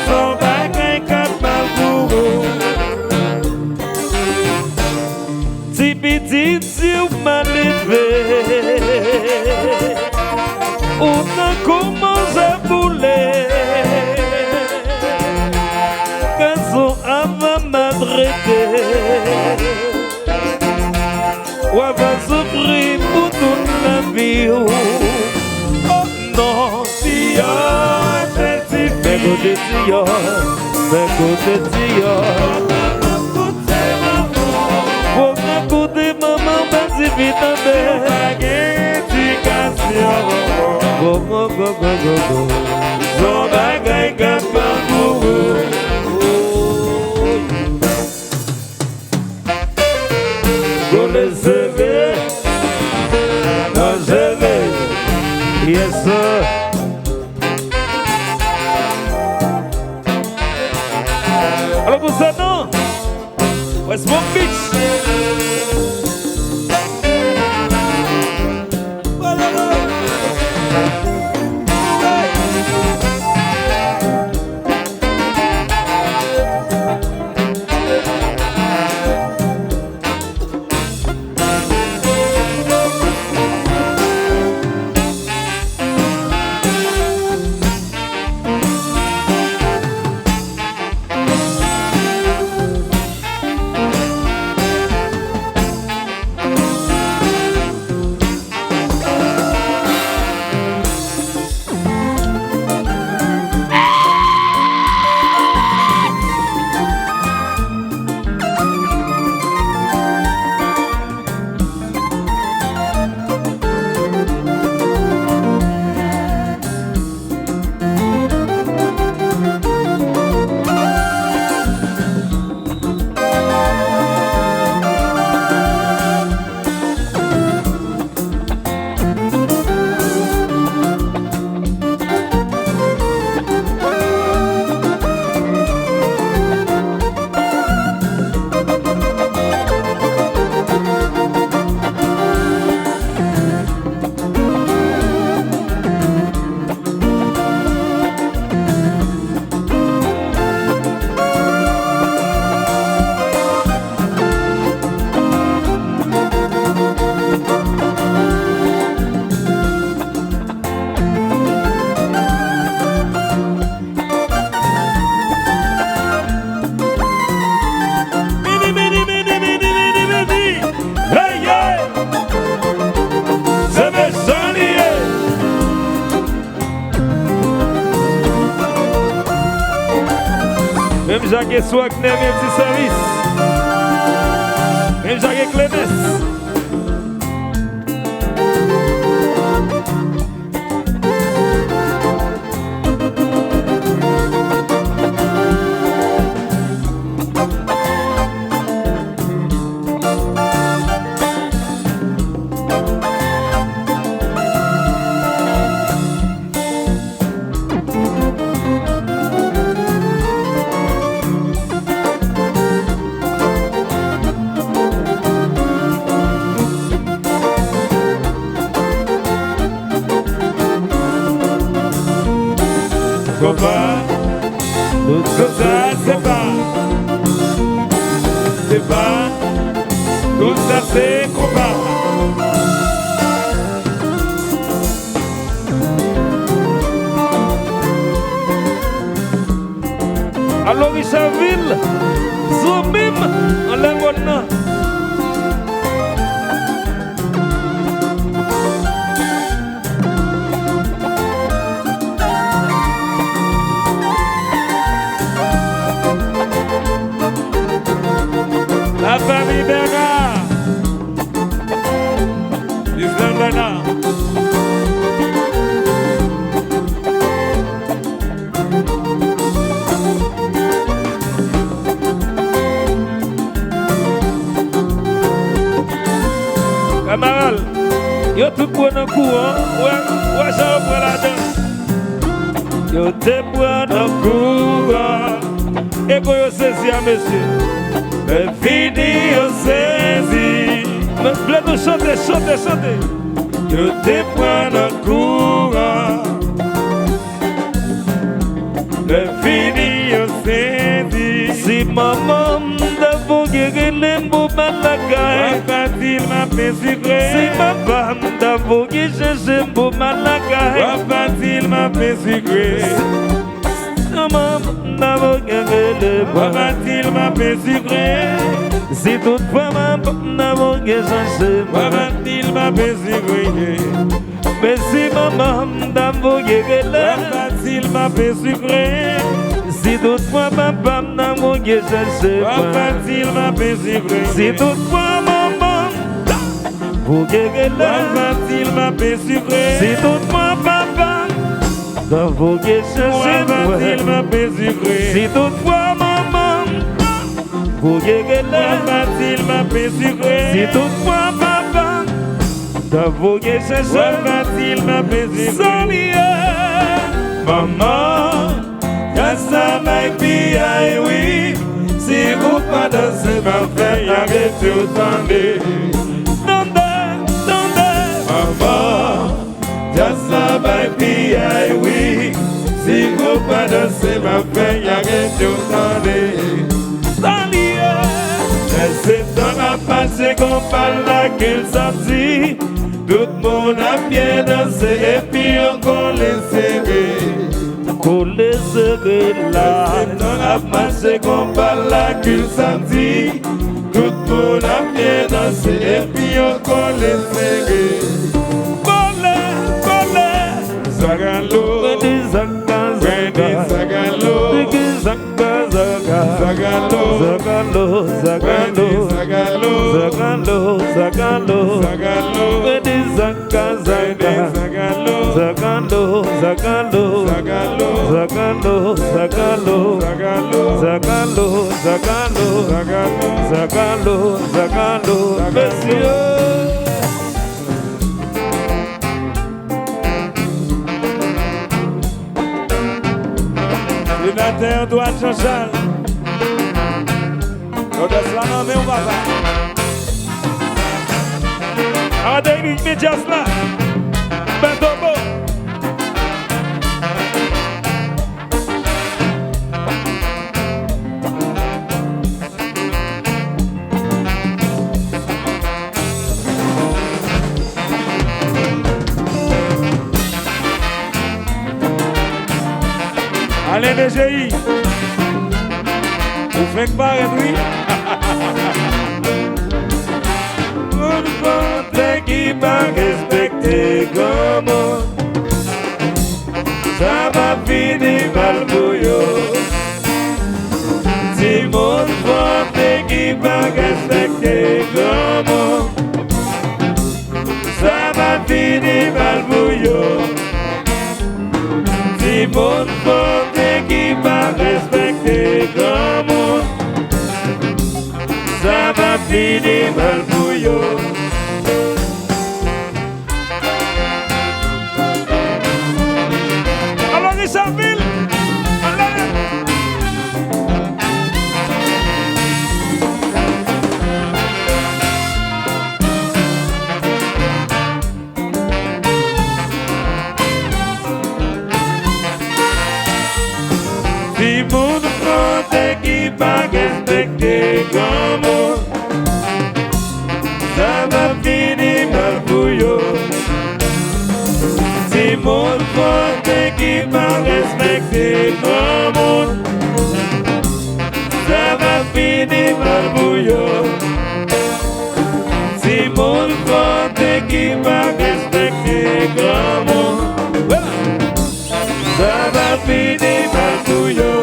Son bagay kapal pour si petit si ou mal élevé on a commencé à bouler quand son avant m'a traité ou va souffrir pour toute la vie oh non si côté Sion, mais côté Sion. Pour m'écouter maman, vas-y vite en go go go go go. Son bagay kapal pour go le CV, no CV, yes sir. Alors pour ça non, West Palm Beach. Même Jacques Swagner, même petit service. Même Jacques Clémence. Combat, tout ça c'est pas, tout ça c'est combat. Alors Richardville, Zoumim, en l'envoie. La famille Bernard, Islam Bernard. Camarade, yo tout bon en courant, ouais, ça prend la danse. Yo te bon en courant, et pour yo saisir monsieur. Mais fini, on saisit. Mais voulez nous chanter. yo te prends en courant. Le fini yo saisi. Si maman d'avou guérile mou malagay, va-t-il m'appeler sucré? Si ma femme d'avou guérile mou malagay, va-t-il m'appeler sucré? Maman d'avou guérile mou, va-t-il m'appeler sucré? Si toutefois maman d'avou guérile mou, va-t-il m'appeler sucré? Mais si maman d'avou guérile, va-t-il m'appeler sucré? Si toutefois papa n'a mon gué cherché, va-t-il m'appeler sucré? Si toutefois maman vous guérez là, va-t-il m'appeler sucré? Si toutefois papa dans vos gué cherché, va-t-il m'appeler sucré? Si toutefois maman vous guérez là, va-t-il m'appeler sucré? Si toutefois papa dans vos gué cherché, va-t-il m'appeler sucré? Maman, ça m'a bien, oui. Si vous pas danser, ma fille, arrêtez autant de. Maman, ça m'a bien, oui. Si vous pas danser, ma fille, arrêtez autant de. C'est dans la passé qu'on parle là qu'il sortit. Tout le monde a bien dansé et puis encore les serrés. Pour les serrer là, c'est dans la marche qu'on parle là qu'il sentit. Tout le monde a bien dansé et puis encore les serrer. Bolé, bolé, Zagalo, Zagalo, Zagalo, Zagalo, Zagalo, Zagalo, Zagalo, Zagalo, Zagalo, Zagalo, Zagalo, Zagalo, Zagalo, Zagalo, Zagalo, Zagalo, Zagalo, Zagalo, Zagalo, Monsieur. Sénateur Douane Jean-Charles, on doit se la nommer au papa. Adélie Médiasla, Bentobo. Allez, DGI, vous faites pas réduire. Une contre qui va respecter comment ça va finir mal bouillot. Si mon contre qui va respecter comment ça va finir mal bouillot. Si mon contre qui va respecter comment ça va finir mal bouillot. Alors Richardville, si mon compte qui va respecter comment ça va finir mal bouillot. Si mon compte qui va respecter comment ça va finir mal bouillot. Si mon compte qui va respecter comment ça va finir mal bouillot.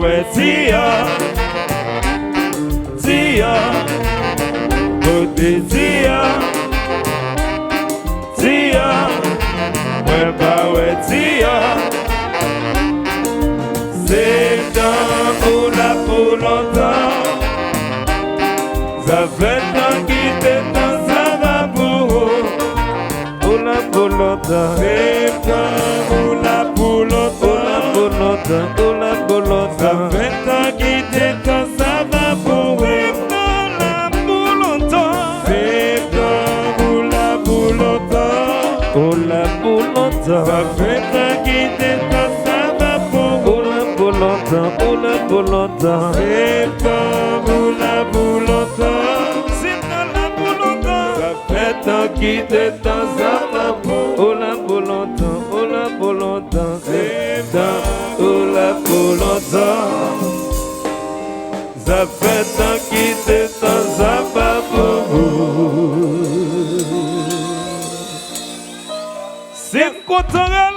ouais, tia, tia, côté tia, tia, ouais, bah ouais, tia. C'est temps pour longtemps. Ça fait tant qu'il t'étend, ça va pour longtemps. C'est temps pour longtemps. Ça fait tant qu'il t'étend, ça va pour longtemps. C'est temps pour longtemps. Ça fait tant qu'il t'étend, ça va pour longtemps. C'est temps pour longtemps. C'est temps pour longtemps. Ça fait tant qu'il t'étend, ça va pour longtemps. C'est temps pour longtemps. Ça fait tant qu'il t'étend, ça va pour vous. C'est content.